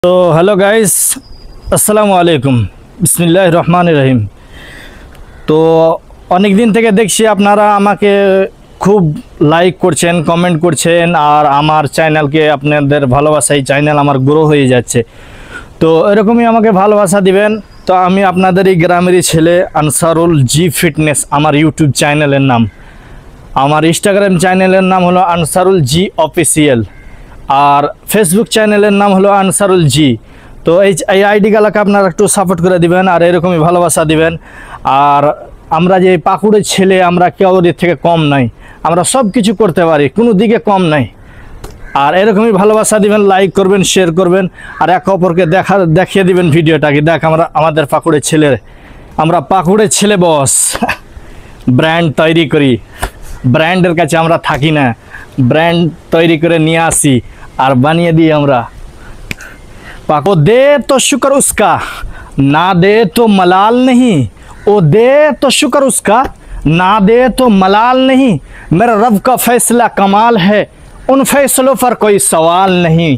তো hello guys, আসসালামু আলাইকুম। বিসমিল্লাহির রহমানির রহিম। তো অনেক দিন থেকে দেখছি আপনারা আমাকে খুব লাইক করছেন, কমেন্ট করছেন, আর আমার চ্যানেলকে আপনাদের ভালোবাসায় চ্যানেল আমার গ্রো হয়ে যাচ্ছে। তো এরকমই আমাকে ভালোবাসা দিবেন। তো আমি আপনাদের এই গ্রামেরই ছেলে আনসারুল জি ফিটনেস, আমার ইউটিউব চ্যানেলের নাম। আমার ইনস্টাগ্রাম চ্যানেলের নাম হলো আনসারুল জি অফিসিয়াল, আর ফেসবুক চ্যানেলের নাম হলো আনসারুল জি। তো এই আইডিগুলোকে আপনারা একটু সাপোর্ট করে দিবেন আর এরকমই ভালোবাসা দিবেন। আর আমরা যে পাকুড়ের ছেলে, আমরা কেউ এর থেকে কম নাই, আমরা সব কিছু করতে পারি, কোনো দিকে কম নাই। আর এরকমই ভালোবাসা দিবেন, লাইক করবেন, শেয়ার করবেন, আর একে অপরকে দেখিয়ে দিবেন ভিডিওটাকে। দেখ আমাদের পাকুড়ের ছেলে, আমরা পাকুড়ের ছেলে বস। ব্র্যান্ড তৈরি করি, ব্র্যান্ডের কাছে আমরা থাকি না, ব্র্যান্ড তৈরি করে নিয়ে আসি আর বানিয়ে দিই আমরা। पाको दे तो शुक्र उसका, ना दे तो मलाल नहीं। ओ दे तो शुक्र उसका, ना दे तो मलाल नहीं। मेरा रब का फैसला कमाल है, उन फैसलों पर कोई सवाल नहीं।